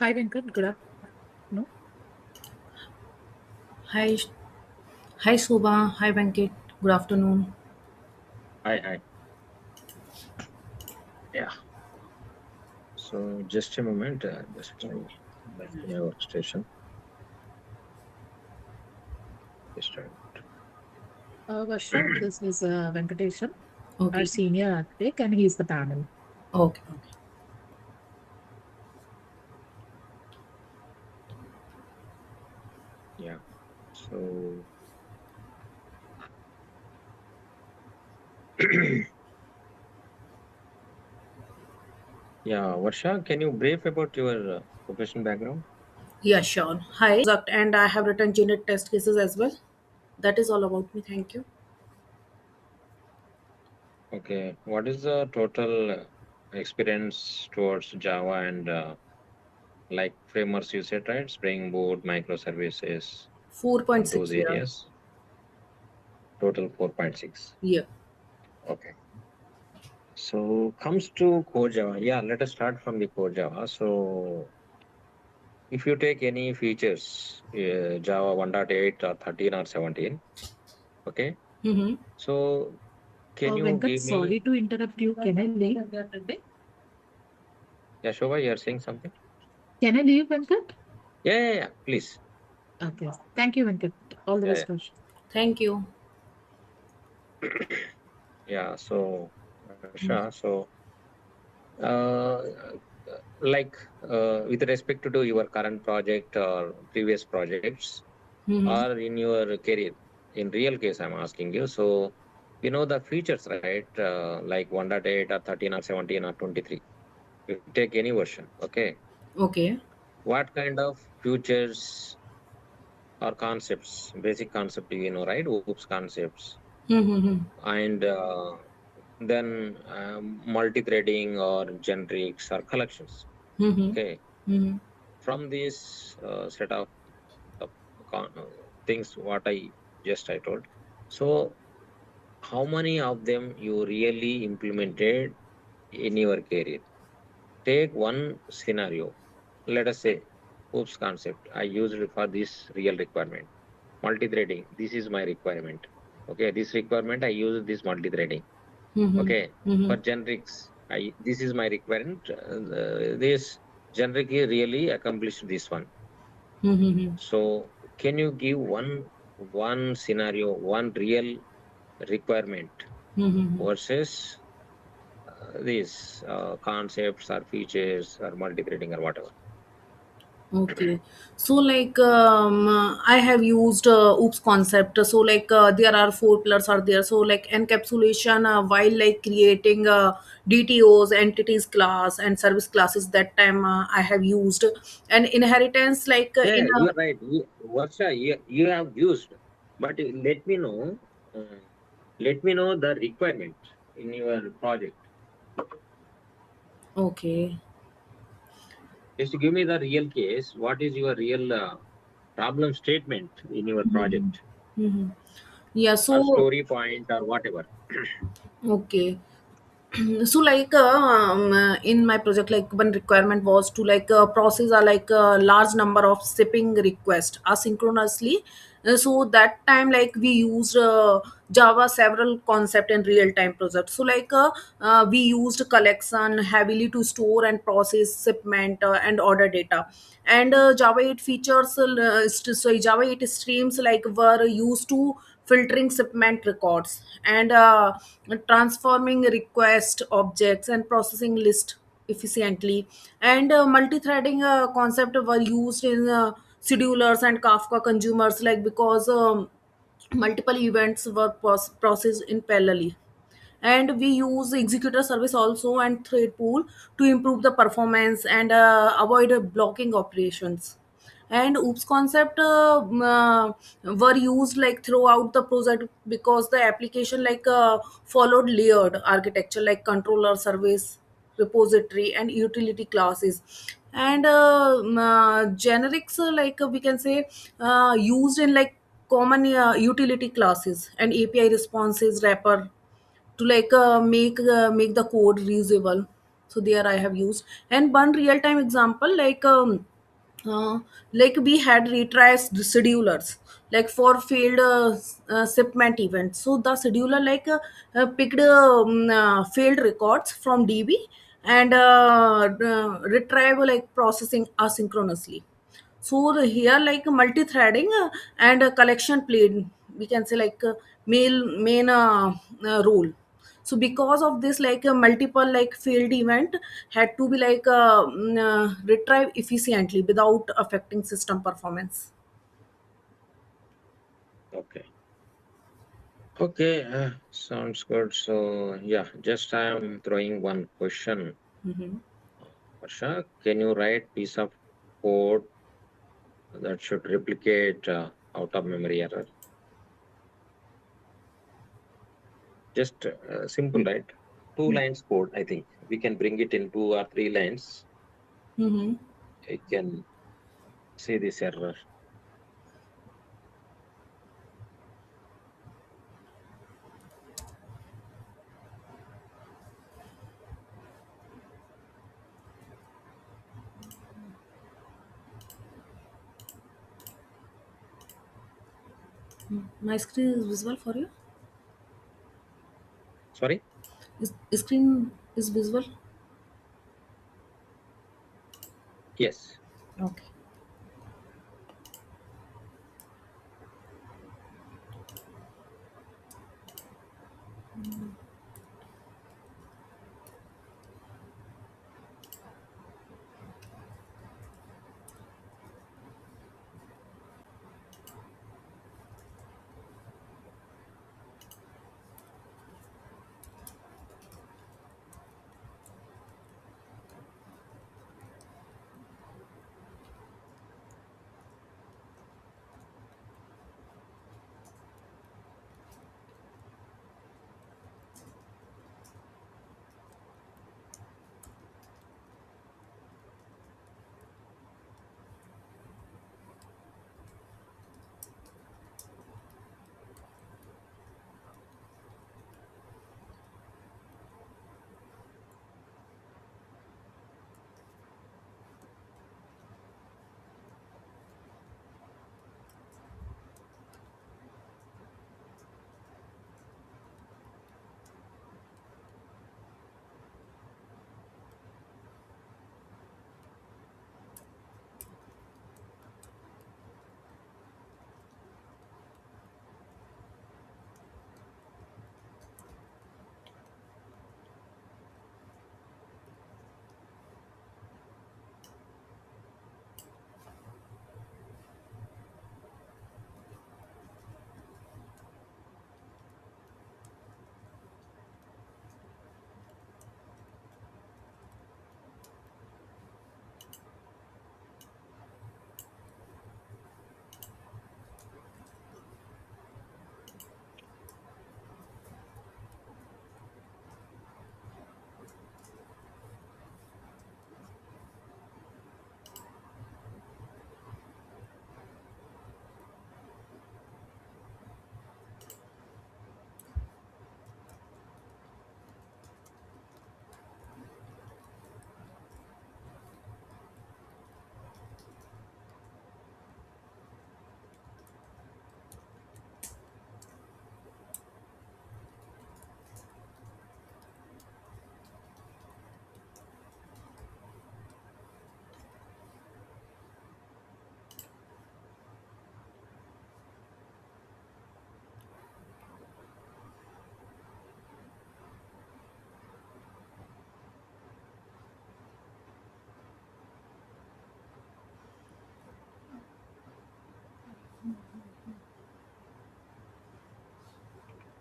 Hi, Venkat. Good afternoon. Hi, hi Shobha. Hi Venkat. Good afternoon. Hi, hi. Yeah. So just a moment. Just back to my workstation. Just a minute. Varsha, this is Venkatesan, our Okay. senior architect, and he's the panel. Okay. Okay. Yeah. So yeah, Varsha, can you brief about your professional background? Yeah, sure. Hi. And I have written unit test cases as well. That is all about me. Thank you. Okay. What is the total experience towards Java and like frameworks you said, right? Spring Boot, microservices, those 4.6 year. areas. Total 4.6. Yeah. Okay. So comes to core Java. Yeah, let us start from the core Java. So if you take any features, Java 1.8 or 13 or 17, okay, Mm-hmm. so can you Venkat, give me, sorry to interrupt you. Can I leave? Yashova, you're saying something? Can I leave, Venkat? Yeah, please. Okay. Thank you, Venkat. All the Yeah, best, Varsha. Thank you. yeah. So, Sha, so uh, like with respect to your current project or previous projects Mm-hmm. or in your career, in real case, I'm asking you. So, the features, right? Like 1.8 or 13 or 17 or 23. You take any version, okay? Okay. What kind of features or concepts, basic concept, right? Oops concepts, Mm-hmm. and then multi-threading or generics or collections. Mm-hmm. Okay, Mm-hmm. from this set of uh, things, what I told. So, how many of them you really implemented in your career? Take one scenario. Let us say, OOPS concept. I used it for this real requirement. Multi-threading. This is my requirement. Okay, this requirement I use this multi-threading. Mm-hmm. Okay, Mm-hmm. for generics, I this is my requirement. This generic really accomplished this one. Mm-hmm. So, can you give one scenario, one real requirement Mm-hmm. versus these concepts or features or multi-threading or whatever? Okay, so I have used OOPS concept. So there are four pillars are there. So encapsulation while creating DTOs, entities class and service classes. That time I have used and inheritance in Yeah, a. you're right. Varsha, you have used, but uh, let me know the requirement in your project. Okay. Just give me the real case. What is your real problem statement in your Mhm. project Mhm. Yeah. or So story point or whatever? okay. So in my project one requirement was to process a large number of shipping requests asynchronously. So that time we used Java several concept in real time project. So we used collection heavily to store and process shipment and order data. And Java 8 features Java 8 streams were used to filtering shipment records and transforming request objects and processing list efficiently. And multi-threading concept were used in schedulers and Kafka consumers because multiple events were processed in parallelly. And we use executor service also and thread pool to improve the performance and avoid blocking operations. And oops concept were used throughout the project because the application followed layered architecture like controller service repository and utility classes. And generics we can say used in common utility classes and API responses wrapper to make the code reusable. So there I have used and one real time example uh, like we had retries schedulers like for field shipment events. So the scheduler picked field records from DB and retrieve like processing asynchronously. So here like multi-threading and collection played, we can say like main role. So because of this like a multiple like failed event had to be retrieve efficiently without affecting system performance. Okay. Okay, sounds good. So yeah, just I am throwing one question. Mhm. Varsha, can you write piece of code that should replicate out of memory error? Just simple, right? Two lines code, I think. We can bring it in 2 or 3 lines. Mhm. I can see this error. My screen is visible for you. Sorry? Screen is visible. Yes. Okay.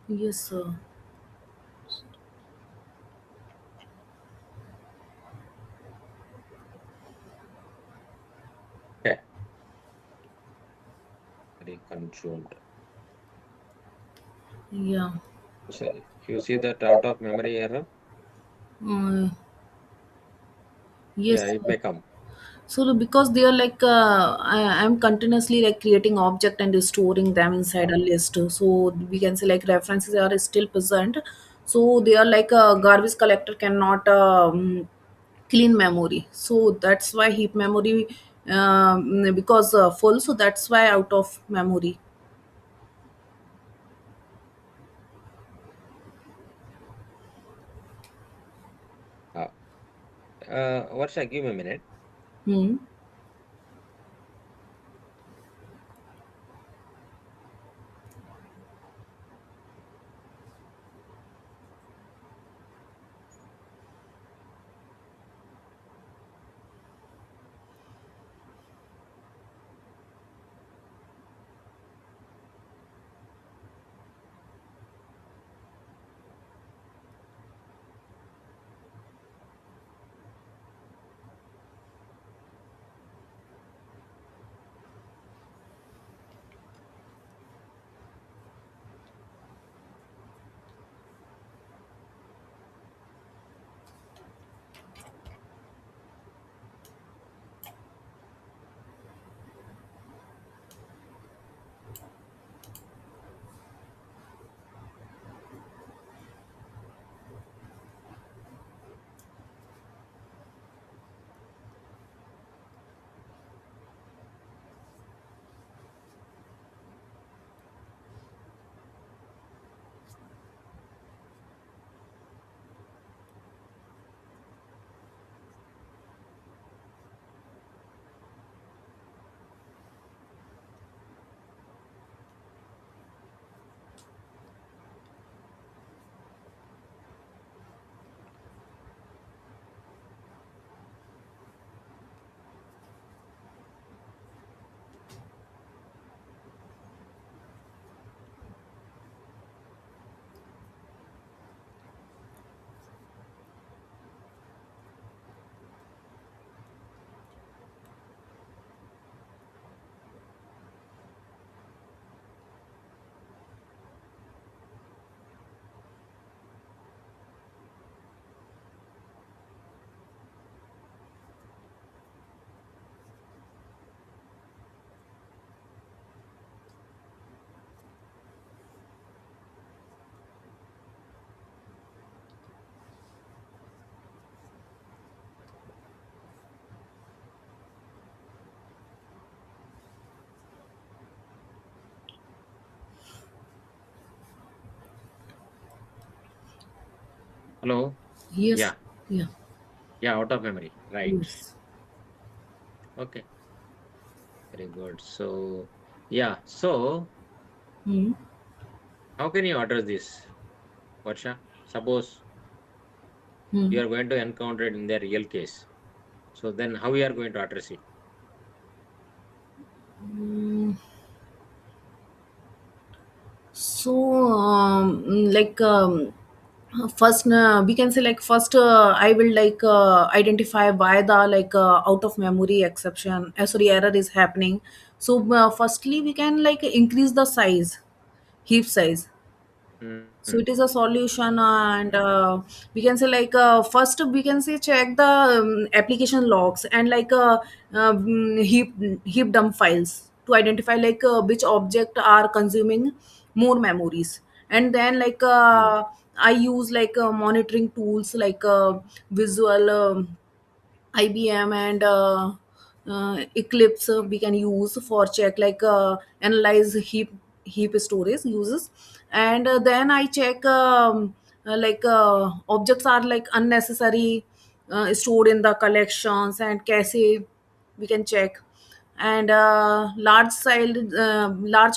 Yes, sir. Okay. Very controlled. Yeah. So you see that out of memory error? Uh, Yeah, yes. it may come. So because they are I'm continuously like creating object and storing them inside a list. So we can say like references are still present. So they are like a garbage collector cannot clean memory. So that's why heap memory because full, so that's why out of memory. Uh, Varsha, give me a minute. Hmm. Hello. Yes. Yeah, Yeah. yeah, out of memory. Right. Yes. Okay. Very good. So, yeah. So, Hmm. how can you address this, Varsha? Suppose Hmm. you are going to encounter it in the real case. So then, how you are going to address it? Mm, so like first we can say like first I will like identify why the like out of memory exception sorry error is happening. So firstly we can like increase the size, heap size. So Mm-hmm. it is a solution, and we can say like first we can say check the application logs and like heap dump files to identify like which object are consuming more memories. And then like I use like monitoring tools like visual IBM and Eclipse we can use for check like analyze heap storage uses. And then I check like objects are like unnecessary stored in the collections and cache we can check. And large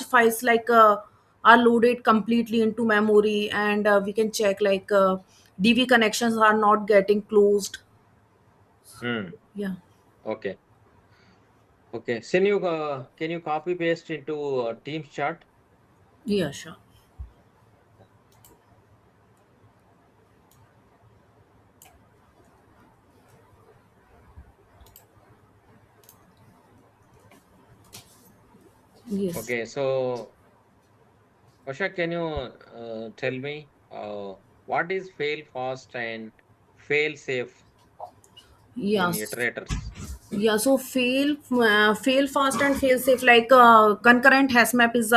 files like are loaded completely into memory, and we can check like DV connections are not getting closed. Mm. Yeah. Okay. Okay. Can you copy paste into Teams chart? Yeah, sure. Yes. Okay. So, Varsha, can you tell me what is fail fast and fail safe in Yes. iterators? Yeah, so fail fast and fail safe like concurrent hash map is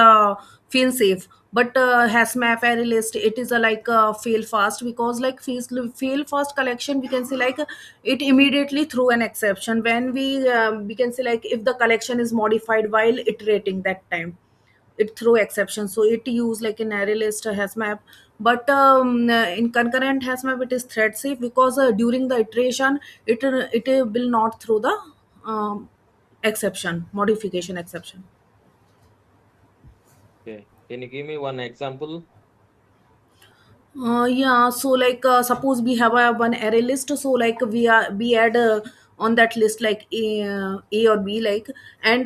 fail safe. But HasMap array list, it is a like fail fast, because like fail fast collection, we can say like it immediately throw an exception when we can say like if the collection is modified while iterating, that time it throw exception. So it use like an array list HasMap. But in concurrent HasMap, it is thread safe, because during the iteration, it will not throw the um, exception, modification exception. Okay. Can you give me one example? Yeah, so like suppose we have a one array list, so like we add on that list like A or B, like, and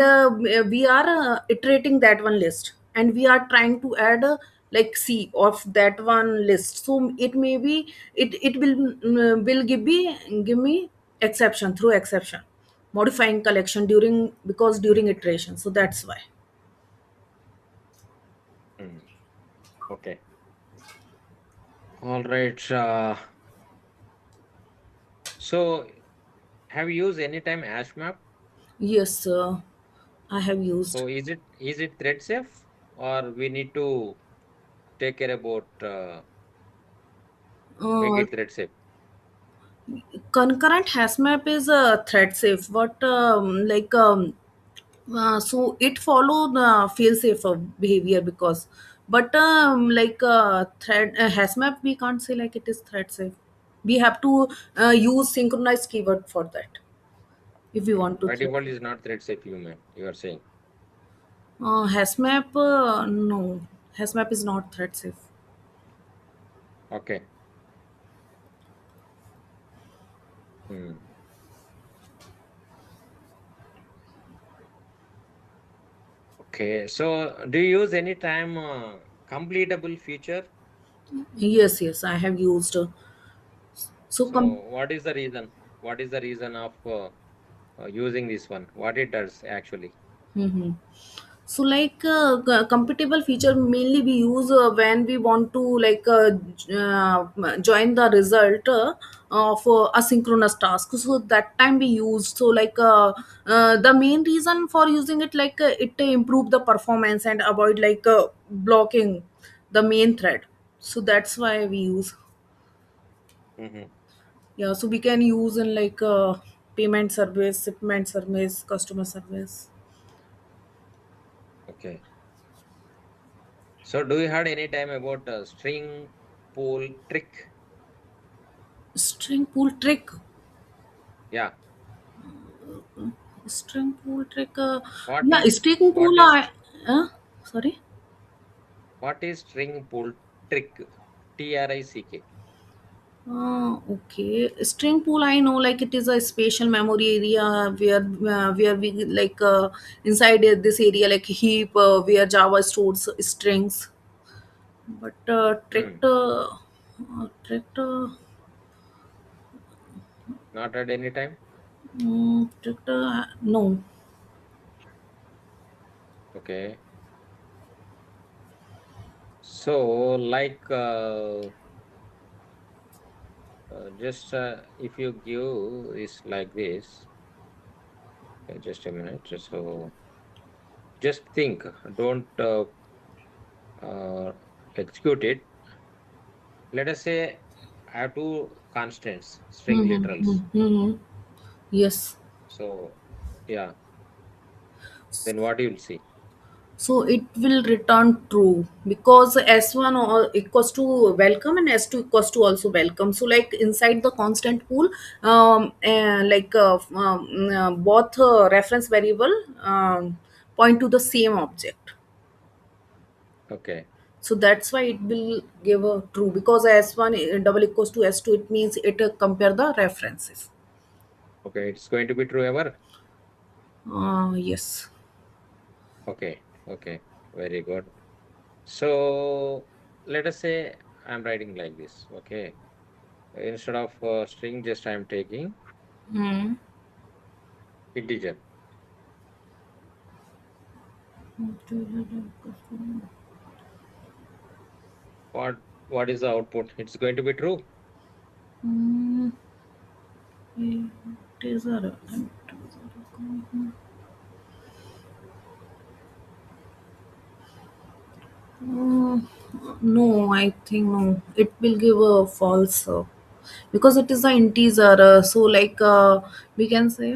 we are iterating that one list, and we are trying to add like C of that one list. So it may be, it will give me exception, through exception, modifying collection during, because during iteration. So that's why. Hmm. Okay. All right. So have you used anytime HashMap? Yes, I have used. So is it thread safe, or we need to take care about make Uh, it thread safe? Concurrent HasMap is a thread safe, but so it follow the fail safe behavior, because, but like thread HasMap, we can't say like it is thread safe. We have to use synchronized keyword for that if we want to By thread default safe. is not thread safe, you are saying. HasMap, no, HasMap is not thread safe. Okay. Hmm. Okay. So do you use anytime completable feature? Yes, yes, I have used. So So what is the reason? What is the reason of using this one? What it does actually? Mhm. So like compatible feature mainly we use when we want to like join the result of asynchronous task. So that time we use. So like the main reason for using it, like it improve the performance and avoid like blocking the main thread. So that's why we use. Hmm. Yeah, so we can use in like payment service, shipment service, customer service. Okay. So do you had any time about string pool trick? String pool trick. Yeah. String pool trick. What Yeah, is string pool. what is Sorry. what is string pool trick? TRICK. Okay. String pool. I know, like it is a spatial memory area where we like inside this area like heap where Java stores strings. But Hmm. tricked. Not at any time. Tricked. No. Okay. So like just if you give is like this. Just a minute. So just think. Don't uh, execute it. Let us say I have two constants, string Mm-hmm. literals. Mm-hmm. Yes. So yeah, then what you will see? So it will return true, because S1 equals to welcome and S2 equals to also welcome. So like inside the constant pool, both reference variable point to the same object. Okay. So that's why it will give a true, because S1 double equals to S2, it means it compare the references. Okay, it's going to be true ever. Yes. Okay. Okay. Very good. So let us say I'm writing like this. Okay. Instead of string, just I'm taking Hmm. integer. What is the output? It's going to be true. Hmm. It is a Mm, no, I think no. It will give a false because it is an integer. So like we can say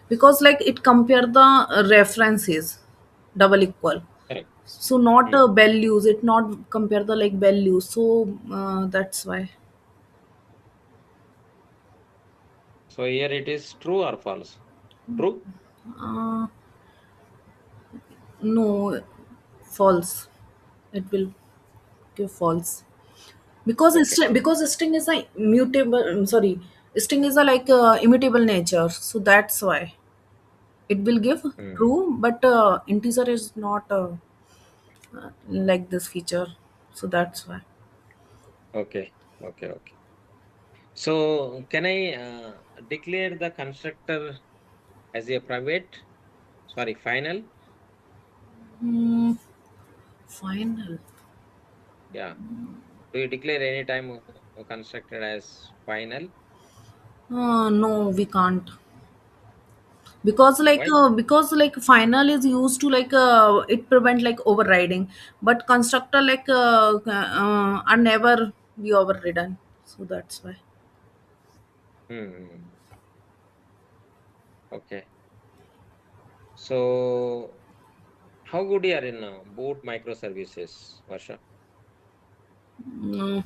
because like it compare the references double equal. Correct. So not Hmm. values. It not compare the like values. So that's why. So here it is true or false? True. Uh, no, false. It will give false. Okay. Because string is a mutable sorry, string is a like immutable nature, so that's why it will give Hmm. true, but integer is not like this feature, so that's why. Okay. Okay. Okay. So can I declare the constructor as a private? Sorry, final. Hmm, final. Yeah. Do you declare any time constructed as final? No, we can't, Why? because like final is used to like it prevent like overriding, but constructor like are never be overridden, so that's why. Hmm. Okay. So how good you are in boot microservices, Varsha? Mm,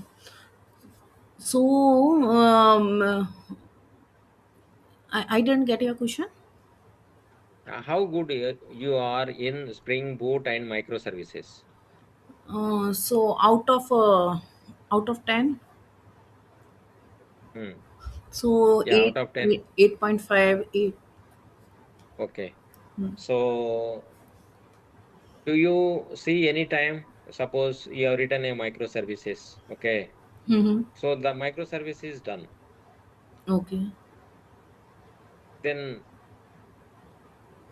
so I didn't get your question. How good you are in Spring Boot and microservices? So out of 10, Hmm. so Yeah, out of 10. 8.5, 8. Okay. So do you see any time, suppose you have written a microservices, okay? Mm-hmm. So the microservice is done. Okay. Then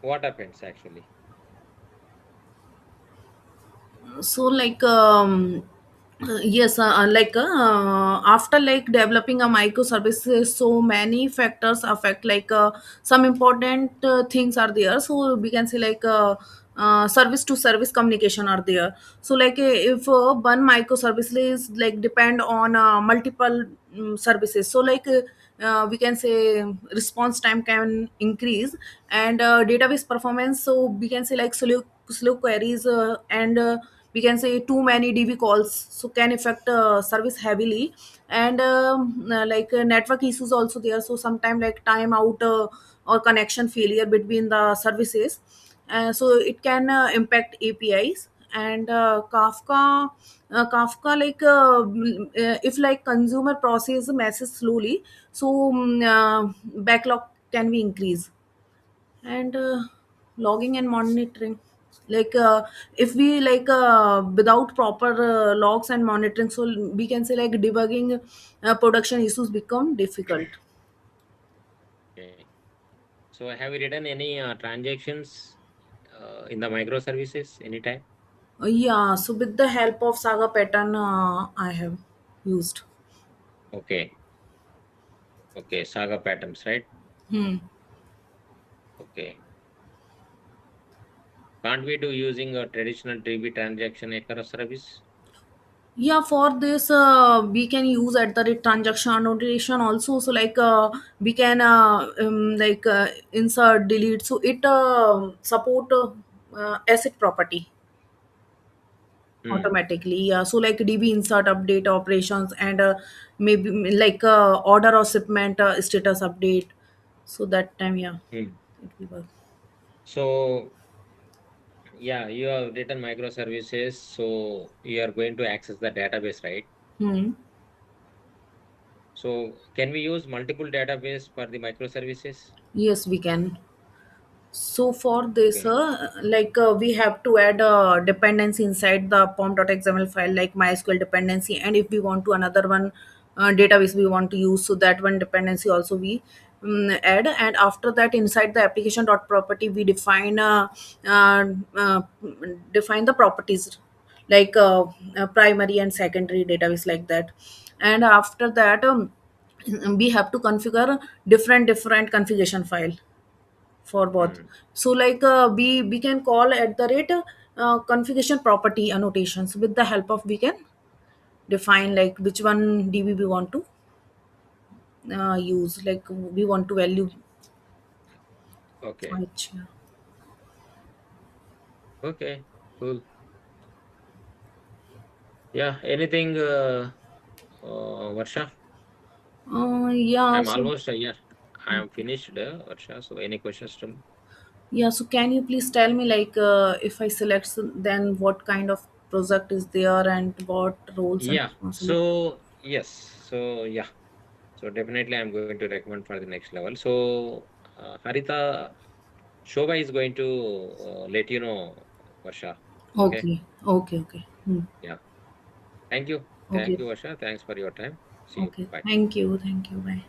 what happens actually? So yes, after like developing a microservices, so many factors affect like some important things are there, so we can say like service to service communication are there. So like if one microservice is like depend on multiple services, so like we can say response time can increase, and database performance, so we can say like slow queries and we can say too many db calls, so can affect service heavily, and network issues also there, so sometime like timeout or connection failure between the services, so it can impact apis, and kafka like if like consumer process message slowly, so backlog can be increased, and logging and monitoring, like if we like without proper logs and monitoring, so we can say like debugging production issues become difficult. Okay. So have you written any transactions in the microservices anytime? Yeah, so with the help of saga pattern I have used. Okay. Okay. Saga patterns, right? Hmm. Okay. Can't we do using a traditional DB transaction across service? Yeah, for this we can use at the rate transaction annotation also, so like we can insert delete, so it support asset property Hmm. automatically. Yeah, so like db insert update operations, and maybe like order or shipment status update, so that time, yeah, Hmm. it will work. So yeah, you have written microservices, so you are going to access the database, right? Hmm. So can we use multiple database for the microservices? Yes, we can. So for this, Okay. we have to add a dependency inside the pom.xml file, like MySQL dependency, and if we want to another one database we want to use, so that one dependency also we add, and after that inside the application dot property we uh, uh, define the properties, like primary and secondary database like that, and after that we have to configure different configuration file for both. Hmm. So like we can call at the rate configuration property annotations. With the help of we can define like which one DB we want to use, like we want to value Okay. which. Okay. Cool. Yeah. Anything, Varsha? Yeah, I'm so almost, yeah, I am finished, Varsha. So any questions to me? yeah, so can you please tell me like if I select then what kind of project is there and what roles and Yeah. responsibilities? So yes. So yeah. So definitely I'm going to recommend for the next level. So Harita Shobha is going to let you know, Varsha. Okay. Okay, okay, okay. Yeah. Thank you. Thank Okay, you, Varsha. Thanks for your time. See you. okay. Bye. Thank you, bye.